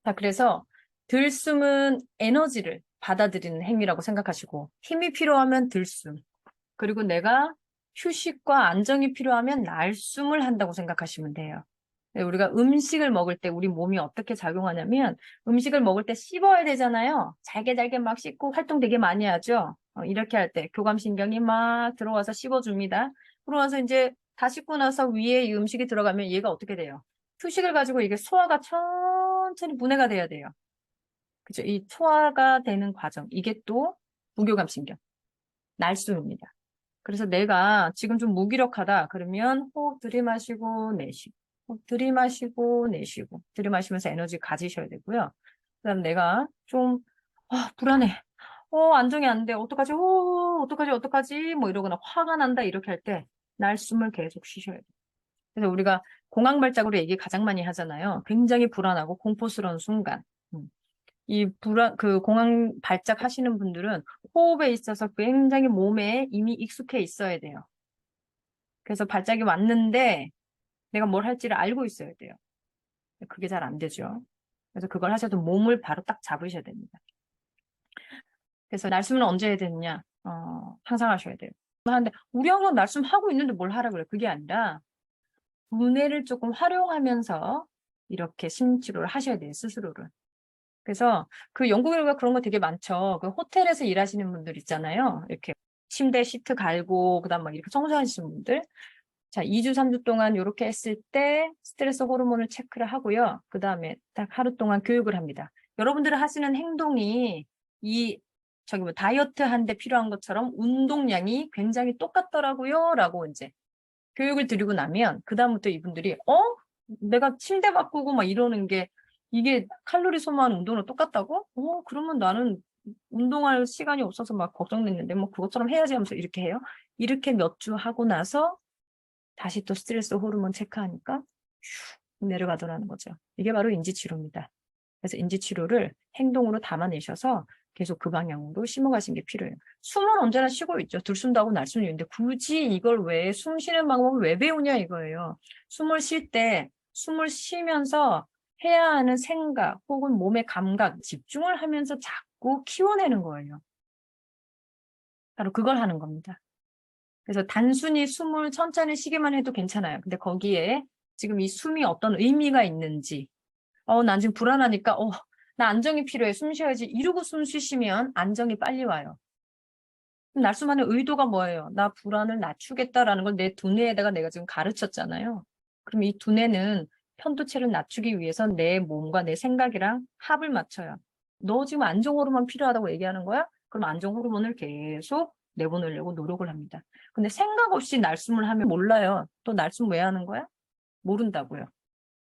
자, 그래서 들숨은 에너지를 받아들이는 행위라고 생각하시고, 힘이 필요하면 들숨, 그리고 내가 휴식과 안정이 필요하면 날숨을 한다고 생각하시면 돼요. 네, 우리가 음식을 먹을 때 우리 몸이 어떻게 작용하냐면, 음식을 먹을 때 씹어야 되잖아요. 잘게 잘게 막 씹고 활동 되게 많이 하죠. 이렇게 할 때 교감신경이 막 들어와서 씹어줍니다. 들어와서 이제 다 씹고 나서 위에 이 음식이 들어가면 얘가 어떻게 돼요? 휴식을 가지고 이게 소화가 천천히 분해가 돼야 돼요. 그죠? 이 소화가 되는 과정, 이게 또 부교감신경, 날숨입니다. 그래서 내가 지금 좀 무기력하다 그러면 호흡 들이마시고 내쉬고, 호흡 들이마시고 내쉬고, 들이마시면서 에너지 가지셔야 되고요. 그다음 내가 좀 불안해, 안정이 안 돼, 어떡하지, 어떡하지, 어떡하지, 뭐 이러거나 화가 난다 이렇게 할 때 날숨을 계속 쉬셔야 돼요. 그래서 우리가 공황 발작으로 얘기 가장 많이 하잖아요. 굉장히 불안하고 공포스러운 순간. 음. 그 공황 발작 하시는 분들은 호흡에 있어서 굉장히 몸에 이미 익숙해 있어야 돼요. 그래서 발작이 왔는데 내가 뭘 할지를 알고 있어야 돼요. 그게 잘 안 되죠. 그래서 그걸 하셔도 몸을 바로 딱 잡으셔야 됩니다. 그래서 날숨은 언제 해야 되느냐? 항상 하셔야 돼요. 하는데 우리 항상 날숨 하고 있는데 뭘 하라 그래? 그게 아니라 두뇌를 조금 활용하면서 이렇게 심치료를 하셔야 돼요, 스스로를. 그래서 그 연구 결과 그런 거 되게 많죠. 그 호텔에서 일하시는 분들 있잖아요. 이렇게 침대 시트 갈고 그다음 막 이렇게 청소하시는 분들. 자, 2주, 3주 동안 이렇게 했을 때 스트레스 호르몬을 체크를 하고요. 그다음에 딱 하루 동안 교육을 합니다. 여러분들이 하시는 행동이 저기 뭐 다이어트 하는데 필요한 것처럼 운동량이 굉장히 똑같더라고요. 라고 이제 교육을 드리고 나면 그다음부터 이분들이 내가 침대 바꾸고 막 이러는 게 이게 칼로리 소모하는 운동으로 똑같다고? 그러면 나는 운동할 시간이 없어서 막 걱정됐는데 뭐 그것처럼 해야지 하면서 이렇게 해요. 이렇게 몇 주 하고 나서 다시 또 스트레스 호르몬 체크하니까 슉 내려가더라는 거죠. 이게 바로 인지치료입니다. 그래서 인지치료를 행동으로 담아내셔서 계속 그 방향으로 심어가시는 게 필요해요. 숨은 언제나 쉬고 있죠. 들숨도 하고 날숨도 있는데 굳이 이걸 왜 숨 쉬는 방법을 왜 배우냐 이거예요. 숨을 쉴 때 숨을 쉬면서 해야 하는 생각 혹은 몸의 감각, 집중을 하면서 자꾸 키워내는 거예요. 바로 그걸 하는 겁니다. 그래서 단순히 숨을 천천히 쉬기만 해도 괜찮아요. 근데 거기에 지금 이 숨이 어떤 의미가 있는지, 난 지금 불안하니까, 나 안정이 필요해. 숨 쉬어야지. 이러고 숨 쉬시면 안정이 빨리 와요. 그럼 날숨하는 의도가 뭐예요? 나 불안을 낮추겠다라는 걸 내 두뇌에다가 내가 지금 가르쳤잖아요. 그럼 이 두뇌는 편도체를 낮추기 위해서 내 몸과 내 생각이랑 합을 맞춰요. 너 지금 안정 호르몬 필요하다고 얘기하는 거야? 그럼 안정 호르몬을 계속 내보내려고 노력을 합니다. 근데 생각 없이 날숨을 하면 몰라요. 또 날숨 왜 하는 거야? 모른다고요.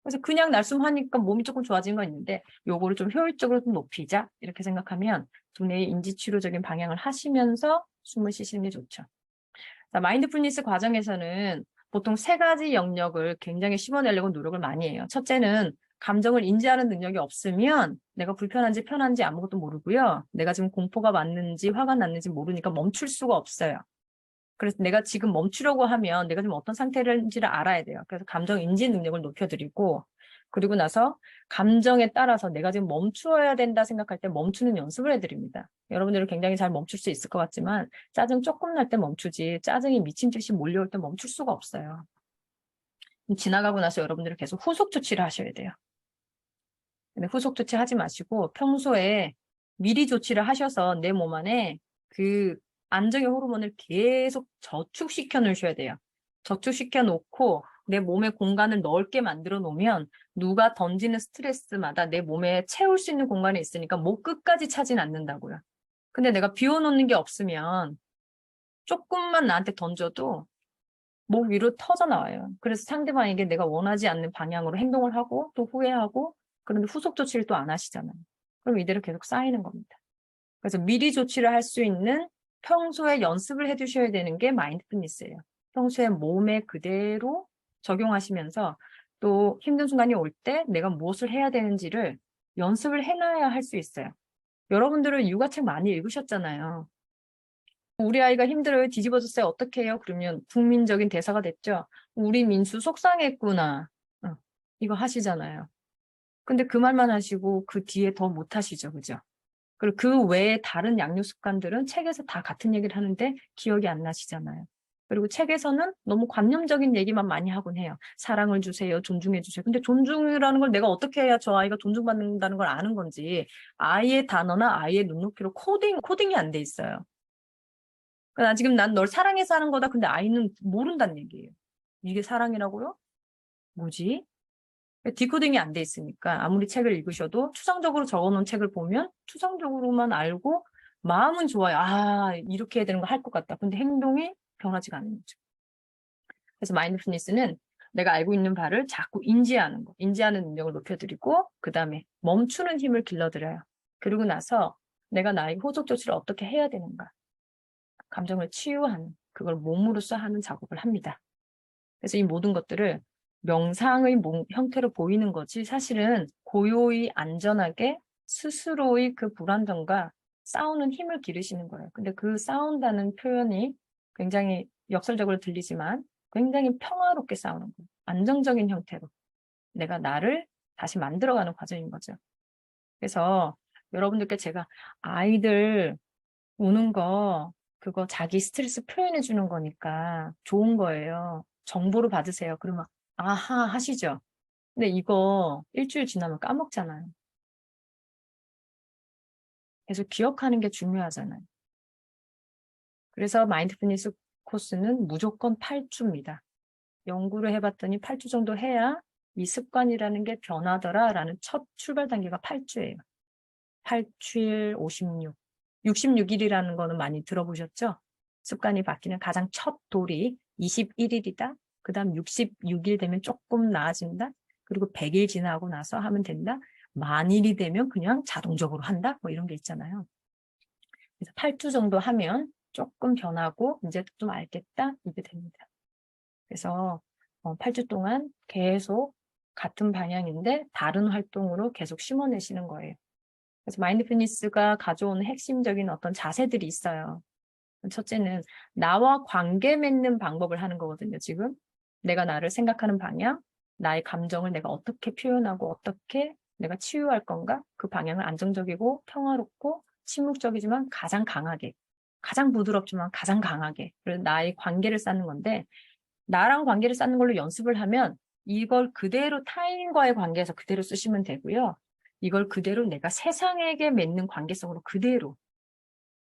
그래서 그냥 날숨하니까 몸이 조금 좋아진 건 있는데 요거를 좀 효율적으로 좀 높이자 이렇게 생각하면 두뇌의 인지치료적인 방향을 하시면서 숨을 쉬시는 게 좋죠. 자, 마인드풀니스 과정에서는 보통 세 가지 영역을 굉장히 심어내려고 노력을 많이 해요. 첫째는 감정을 인지하는 능력이 없으면 내가 불편한지 편한지 아무것도 모르고요. 내가 지금 공포가 왔는지 화가 났는지 모르니까 멈출 수가 없어요. 그래서 내가 지금 멈추려고 하면 내가 지금 어떤 상태인지를 알아야 돼요. 그래서 감정 인지 능력을 높여드리고 그리고 나서 감정에 따라서 내가 지금 멈추어야 된다 생각할 때 멈추는 연습을 해드립니다. 여러분들은 굉장히 잘 멈출 수 있을 것 같지만 짜증 조금 날 때 멈추지 짜증이 미친 듯이 몰려올 때 멈출 수가 없어요. 지나가고 나서 여러분들은 계속 후속 조치를 하셔야 돼요. 근데 후속 조치 하지 마시고 평소에 미리 조치를 하셔서 내 몸 안에 그 안정의 호르몬을 계속 저축시켜 놓으셔야 돼요. 저축시켜 놓고 내 몸의 공간을 넓게 만들어 놓으면 누가 던지는 스트레스마다 내 몸에 채울 수 있는 공간이 있으니까 목 끝까지 차진 않는다고요. 근데 내가 비워놓는 게 없으면 조금만 나한테 던져도 목 위로 터져 나와요. 그래서 상대방에게 내가 원하지 않는 방향으로 행동을 하고 또 후회하고 그런데 후속 조치를 또 안 하시잖아요. 그럼 이대로 계속 쌓이는 겁니다. 그래서 미리 조치를 할 수 있는 평소에 연습을 해두셔야 되는 게 마인드풀니스예요. 평소에 몸에 그대로 적용하시면서 또 힘든 순간이 올 때 내가 무엇을 해야 되는지를 연습을 해놔야 할 수 있어요. 여러분들은 육아책 많이 읽으셨잖아요. 우리 아이가 힘들어요. 뒤집어졌어요. 어떻게 해요? 그러면 국민적인 대사가 됐죠. 우리 민수 속상했구나. 이거 하시잖아요. 근데 그 말만 하시고 그 뒤에 더 못 하시죠. 그죠? 그리고 그 외에 다른 양육 습관들은 책에서 다 같은 얘기를 하는데 기억이 안 나시잖아요. 그리고 책에서는 너무 관념적인 얘기만 많이 하곤 해요. 사랑을 주세요. 존중해 주세요. 근데 존중이라는 걸 내가 어떻게 해야 저 아이가 존중받는다는 걸 아는 건지 아이의 단어나 아이의 눈높이로 코딩이 안 돼 있어요. 그러니까 지금 난 널 사랑해서 하는 거다. 근데 아이는 모른다는 얘기예요. 이게 사랑이라고요? 뭐지? 디코딩이 안 돼 있으니까 아무리 책을 읽으셔도 추상적으로 적어놓은 책을 보면 추상적으로만 알고 마음은 좋아요. 아, 이렇게 해야 되는 거 할 것 같다. 근데 행동이 변하지가 않는 거죠. 그래서 마인드풀니스는 내가 알고 있는 바를 자꾸 인지하는 거, 인지하는 능력을 높여드리고 그 다음에 멈추는 힘을 길러드려요. 그리고 나서 내가 나에게 호소 조치를 어떻게 해야 되는가, 감정을 치유하는, 그걸 몸으로써 하는 작업을 합니다. 그래서 이 모든 것들을 명상의 형태로 보이는 거지 사실은 고요히 안전하게 스스로의 그 불안정과 싸우는 힘을 기르시는 거예요. 근데 그 싸운다는 표현이 굉장히 역설적으로 들리지만 굉장히 평화롭게 싸우는 거예요. 안정적인 형태로 내가 나를 다시 만들어가는 과정인 거죠. 그래서 여러분들께 제가 아이들 우는 거 그거 자기 스트레스 표현해 주는 거니까 좋은 거예요. 정보를 받으세요. 그러면 아하 하시죠. 근데 이거 일주일 지나면 까먹잖아요. 계속 기억하는 게 중요하잖아요. 그래서 마인드풀니스 코스는 무조건 8주입니다. 연구를 해봤더니 8주 정도 해야 이 습관이라는 게 변하더라라는 첫 출발 단계가 8주예요. 8주일 56. 66일이라는 거는 많이 들어보셨죠? 습관이 바뀌는 가장 첫 돌이 21일이다. 그 다음 66일 되면 조금 나아진다. 그리고 100일 지나고 나서 하면 된다. 만일이 되면 그냥 자동적으로 한다. 뭐 이런 게 있잖아요. 그래서 8주 정도 하면 조금 변하고 이제 좀 알겠다. 이게 됩니다. 그래서 8주 동안 계속 같은 방향인데 다른 활동으로 계속 심어내시는 거예요. 그래서 마인드풀니스가 가져오는 핵심적인 어떤 자세들이 있어요. 첫째는 나와 관계 맺는 방법을 하는 거거든요, 지금. 내가 나를 생각하는 방향, 나의 감정을 내가 어떻게 표현하고 어떻게 내가 치유할 건가? 그 방향을 안정적이고 평화롭고 침묵적이지만 가장 강하게, 가장 부드럽지만 가장 강하게, 그리고 나의 관계를 쌓는 건데 나랑 관계를 쌓는 걸로 연습을 하면 이걸 그대로 타인과의 관계에서 그대로 쓰시면 되고요. 이걸 그대로 내가 세상에게 맺는 관계성으로 그대로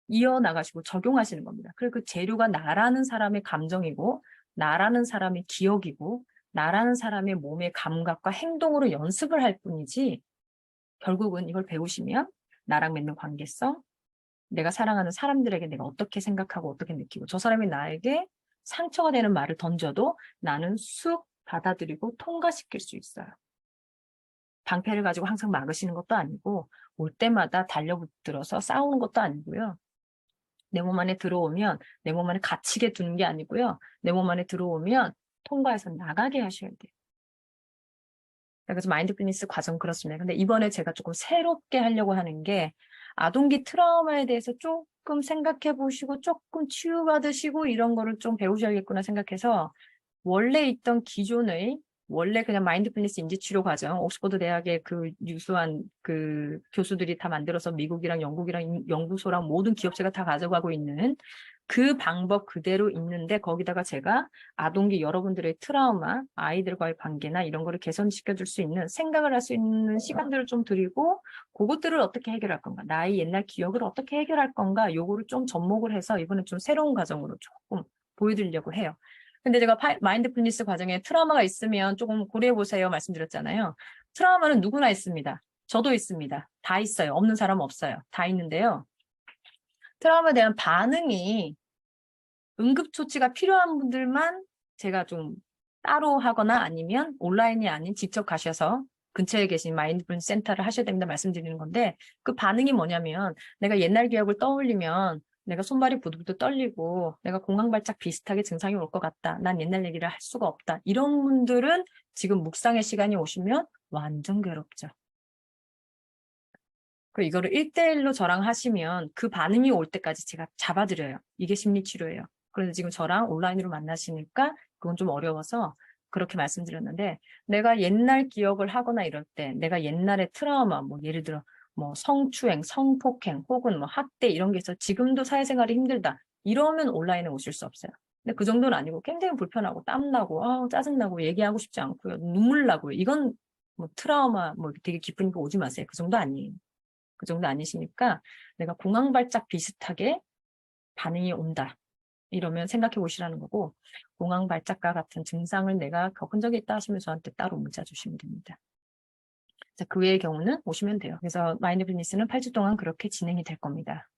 이어나가시고 적용하시는 겁니다. 그리고 그 재료가 나라는 사람의 감정이고 나라는 사람의 기억이고 나라는 사람의 몸의 감각과 행동으로 연습을 할 뿐이지 결국은 이걸 배우시면 나랑 맺는 관계성, 내가 사랑하는 사람들에게 내가 어떻게 생각하고 어떻게 느끼고 저 사람이 나에게 상처가 되는 말을 던져도 나는 쑥 받아들이고 통과시킬 수 있어요. 방패를 가지고 항상 막으시는 것도 아니고 올 때마다 달려들어서 싸우는 것도 아니고요. 내 몸 안에 들어오면 내 몸 안에 갇히게 두는 게 아니고요. 내 몸 안에 들어오면 통과해서 나가게 하셔야 돼요. 그래서 마인드풀니스 과정 그렇습니다. 근데 이번에 제가 조금 새롭게 하려고 하는 게 아동기 트라우마에 대해서 조금 생각해 보시고 조금 치유받으시고 이런 거를 좀 배우셔야겠구나 생각해서 원래 있던 기존의 원래 그냥 마인드풀니스 인지치료 과정, 옥스퍼드 대학의 그 유수한 그 교수들이 다 만들어서 미국이랑 영국이랑 연구소랑 모든 기업체가 다 가져가고 있는 그 방법 그대로 있는데 거기다가 제가 아동기 여러분들의 트라우마, 아이들과의 관계나 이런 거를 개선시켜 줄 수 있는 생각을 할 수 있는 시간들을 좀 드리고 그것들을 어떻게 해결할 건가, 나의 옛날 기억을 어떻게 해결할 건가 요거를 좀 접목을 해서 이번에 좀 새로운 과정으로 조금 보여드리려고 해요. 근데 제가 마인드풀니스 과정에 트라우마가 있으면 조금 고려해보세요 말씀드렸잖아요. 트라우마는 누구나 있습니다. 저도 있습니다. 다 있어요. 없는 사람은 없어요. 다 있는데요. 트라우마에 대한 반응이 응급조치가 필요한 분들만 제가 좀 따로 하거나 아니면 온라인이 아닌 직접 가셔서 근처에 계신 마인드풀니스 센터를 하셔야 됩니다 말씀드리는 건데 그 반응이 뭐냐면 내가 옛날 기억을 떠올리면 내가 손발이 부들부들 떨리고 내가 공황발작 비슷하게 증상이 올 것 같다. 난 옛날 얘기를 할 수가 없다. 이런 분들은 지금 묵상의 시간이 오시면 완전 괴롭죠. 그리고 이거를 1대1로 저랑 하시면 그 반응이 올 때까지 제가 잡아드려요. 이게 심리치료예요. 그런데 지금 저랑 온라인으로 만나시니까 그건 좀 어려워서 그렇게 말씀드렸는데, 내가 옛날 기억을 하거나 이럴 때, 내가 옛날의 트라우마, 뭐 예를 들어 뭐 성추행, 성폭행, 혹은 뭐 학대 이런 게 있어 지금도 사회생활이 힘들다. 이러면 온라인에 오실 수 없어요. 근데 그 정도는 아니고 굉장히 불편하고 땀나고 짜증나고 얘기하고 싶지 않고요. 눈물 나고요. 이건 뭐 트라우마 뭐 되게 깊으니까 오지 마세요. 그 정도 아니에요. 그 정도 아니시니까 내가 공황발작 비슷하게 반응이 온다. 이러면 생각해 보시라는 거고, 공황발작과 같은 증상을 내가 겪은 적이 있다 하시면 저한테 따로 문자 주시면 됩니다. 자, 그 외의 경우는 오시면 돼요. 그래서 마인드풀니스는 8주 동안 그렇게 진행이 될 겁니다.